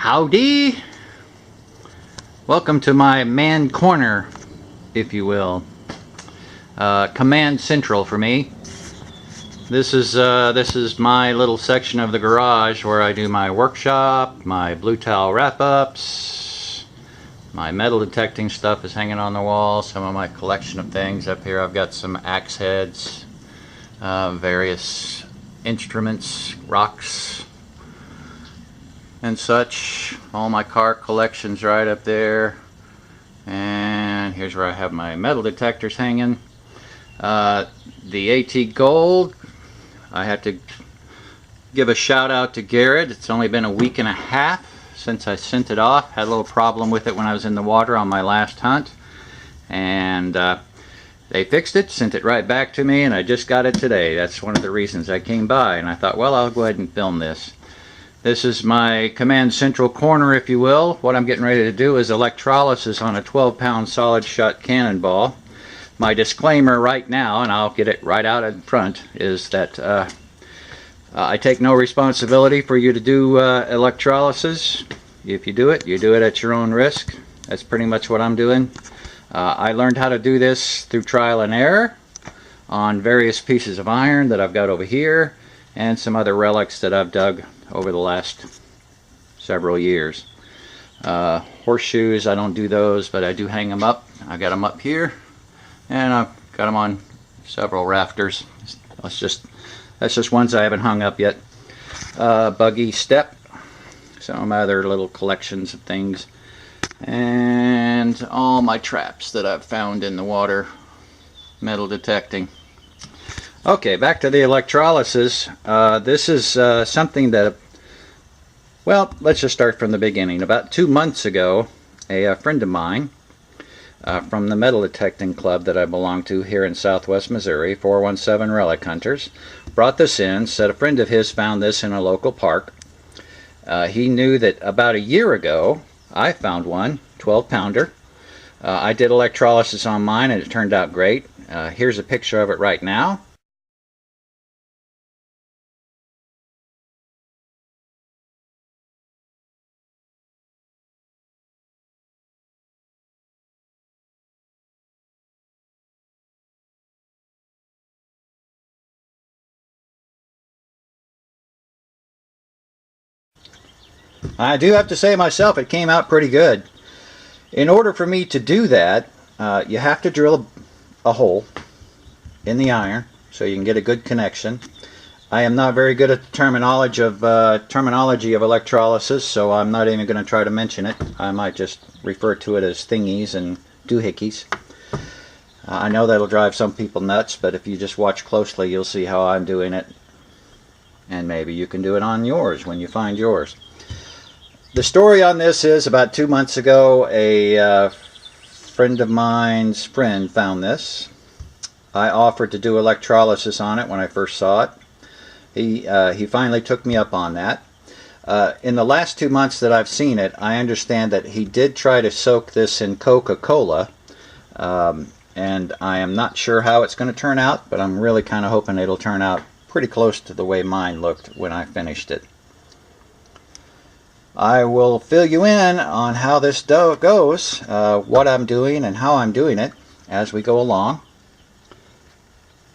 Howdy! Welcome to my man corner, if you will. Command Central for me. This is my little section of the garage where I do my workshop, my blue towel wrap-ups, my metal detecting stuff is hanging on the wall, some of my collection of things. Up here I've got some axe heads, various instruments, rocks, and such. All my car collections right up there. And here's where I have my metal detectors hanging. The AT Gold, I have to give a shout out to Garrett. It's only been a week and a half since I sent it off. Had a little problem with it when I was in the water on my last hunt, and they fixed it, sent it right back to me, and I just got it today. That's one of the reasons I came by, and I thought, well, I'll go ahead and film this. This is my Command Central corner, if you will. What I'm getting ready to do is electrolysis on a 12-pound solid shot cannonball. My disclaimer right now, and I'll get it right out in front, is that I take no responsibility for you to do electrolysis. If you do it at your own risk. That's pretty much what I'm doing. I learned how to do this through trial and error on various pieces of iron that I've got over here and some other relics that I've dug over the last several years. Horseshoes, I don't do those, but I do hang them up. I got them up here, and I've got them on several rafters. That's just ones I haven't hung up yet. Buggy step, some of my other little collections of things, and all my traps that I've found in the water, metal detecting. Okay, back to the electrolysis. This is something that, well, let's just start from the beginning. About 2 months ago, a friend of mine from the metal detecting club that I belong to here in Southwest Missouri, 417 Relic Hunters, brought this in, said a friend of his found this in a local park. He knew that about a year ago, I found one, 12-pounder. I did electrolysis on mine and it turned out great. Here's a picture of it right now. I do have to say myself, it came out pretty good. In order for me to do that, you have to drill a hole in the iron so you can get a good connection. I am not very good at the terminology of electrolysis, so I'm not even going to try to mention it. I might just refer to it as thingies and doohickeys. I know that'll drive some people nuts, but if you just watch closely, you'll see how I'm doing it. And maybe you can do it on yours when you find yours. The story on this is about 2 months ago, a friend of mine's friend found this. I offered to do electrolysis on it when I first saw it. He finally took me up on that. In the last 2 months that I've seen it, I understand that he did try to soak this in Coca-Cola, and I am not sure how it's going to turn out, but I'm really kind of hoping it'll turn out pretty close to the way mine looked when I finished it. I will fill you in on how this goes, what I'm doing and how I'm doing it as we go along.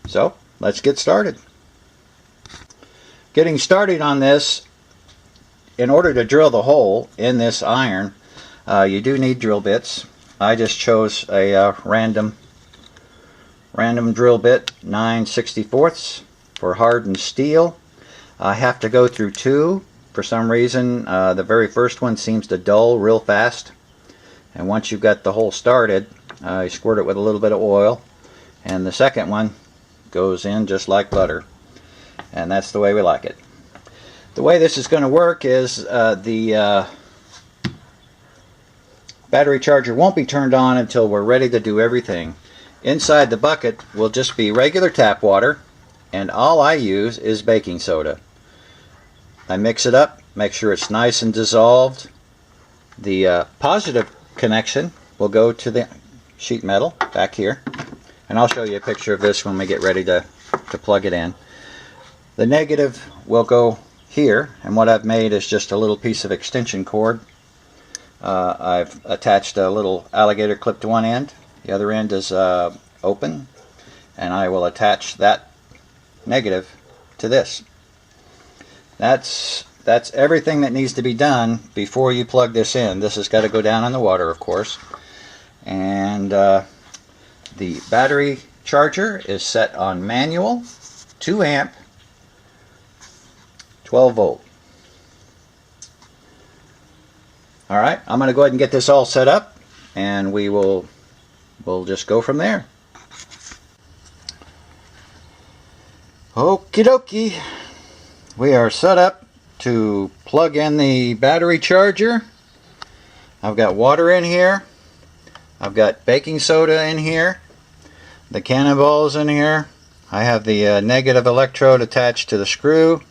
So, let's get started. Getting started on this, in order to drill the hole in this iron, you do need drill bits. I just chose a random drill bit, 9/64 for hardened steel. I have to go through two. For some reason, the very first one seems to dull real fast, and once you've got the hole started, you squirt it with a little bit of oil, and the second one goes in just like butter, and that's the way we like it. The way this is going to work is the battery charger won't be turned on until we're ready to do everything. Inside the bucket will just be regular tap water, and all I use is baking soda. I mix it up, make sure it's nice and dissolved. The positive connection will go to the sheet metal back here, and I'll show you a picture of this when we get ready to plug it in. The negative will go here, and what I've made is just a little piece of extension cord. I've attached a little alligator clip to one end. The other end is open, and I will attach that negative to this. That's everything that needs to be done before you plug this in. This has got to go down in the water, of course. And the battery charger is set on manual, 2 amp, 12 volt. Alright, I'm going to go ahead and get this all set up, and we'll just go from there. Okie dokie. We are set up to plug in the battery charger. I've got water in here. I've got baking soda in here. The cannonball's in here. I have the negative electrode attached to the screw.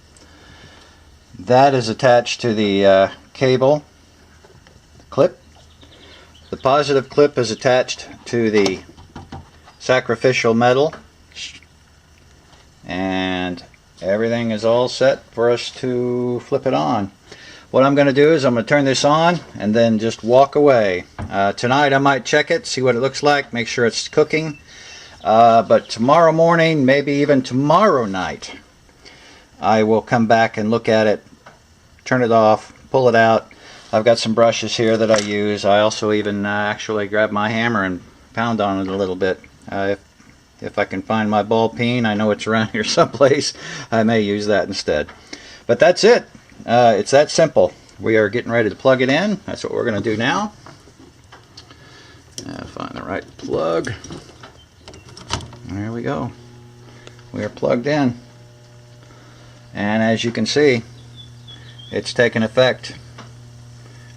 That is attached to the cable clip. The positive clip is attached to the sacrificial metal. And everything is all set for us to flip it on. What I'm going to do is I'm going to turn this on and then just walk away. Tonight I might check it, see what it looks like, make sure it's cooking. But tomorrow morning, maybe even tomorrow night, I will come back and look at it, turn it off, pull it out. I've got some brushes here that I use. I also even actually grab my hammer and pound on it a little bit. If I can find my ball peen, I know it's around here someplace, I may use that instead. But that's it. It's that simple. We are getting ready to plug it in. That's what we're going to do now. Find the right plug. There we go. We are plugged in. And as you can see, it's taking effect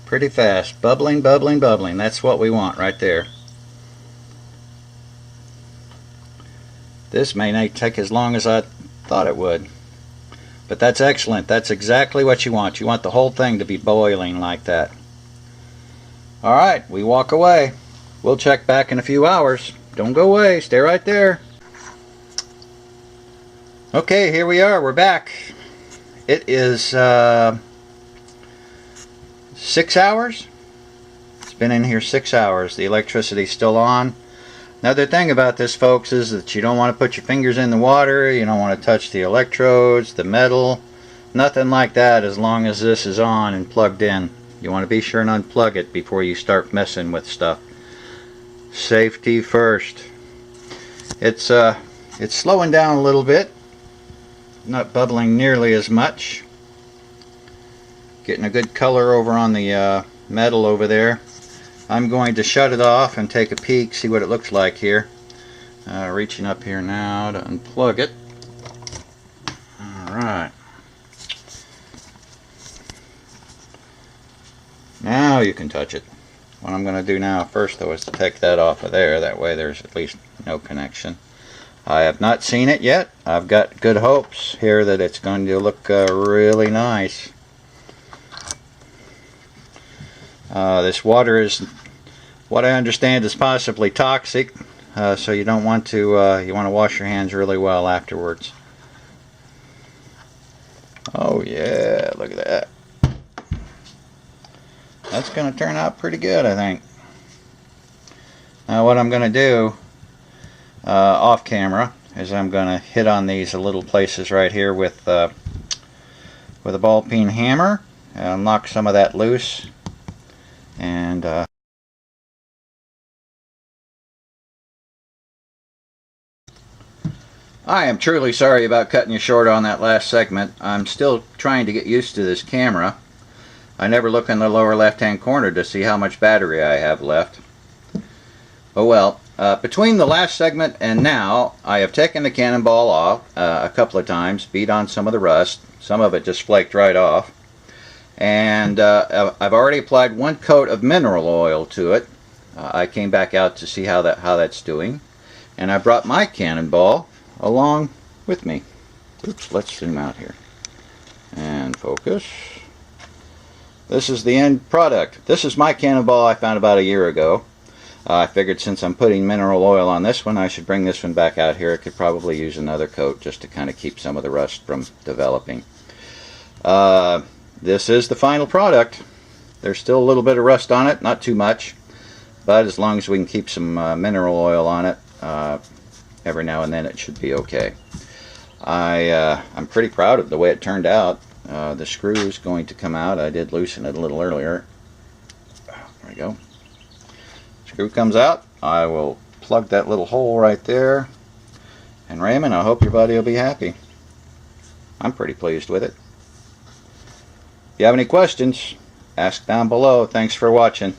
pretty fast. Bubbling, bubbling, bubbling. That's what we want right there. This may not take as long as I thought it would. But that's excellent. That's exactly what you want. You want the whole thing to be boiling like that. Alright, we walk away. We'll check back in a few hours. Don't go away. Stay right there. Okay, here we are. We're back. It is 6 hours. It's been in here 6 hours. The electricity's still on. Another thing about this, folks, is that you don't want to put your fingers in the water. You don't want to touch the electrodes, the metal, nothing like that as long as this is on and plugged in. You want to be sure and unplug it before you start messing with stuff. Safety first. It's slowing down a little bit. Not bubbling nearly as much. Getting a good color over on the metal over there. I'm going to shut it off and take a peek, see what it looks like here. Reaching up here now to unplug it. Alright. Now you can touch it. What I'm going to do now first, though, is to take that off of there. That way there's at least no connection. I have not seen it yet. I've got good hopes here that it's going to look really nice. This water is, what I understand, is possibly toxic, so you don't want to. You want to wash your hands really well afterwards. Oh yeah, look at that. That's going to turn out pretty good, I think. Now what I'm going to do off camera is I'm going to hit on these little places right here with a ball peen hammer and knock some of that loose. And I am truly sorry about cutting you short on that last segment. I'm still trying to get used to this camera. I never look in the lower left hand corner to see how much battery I have left. Oh well, between the last segment and now, I have taken the cannonball off a couple of times, beat on some of the rust. Some of it just flaked right off. And I've already applied 1 coat of mineral oil to it. I came back out to see how that's doing, and I brought my cannonball along with me. Oops, let's zoom out here and focus. This is the end product. This is my cannonball I found about a year ago. I figured since I'm putting mineral oil on this one, I should bring this one back out here. I could probably use another coat just to kind of keep some of the rust from developing. This is the final product. There's still a little bit of rust on it, not too much, but as long as we can keep some mineral oil on it every now and then, it should be okay. I'm pretty proud of the way it turned out. The screw is going to come out. I did loosen it a little earlier. There we go. Screw comes out. I will plug that little hole right there. And Raymond, I hope your buddy will be happy. I'm pretty pleased with it. If you have any questions, ask down below. Thanks for watching.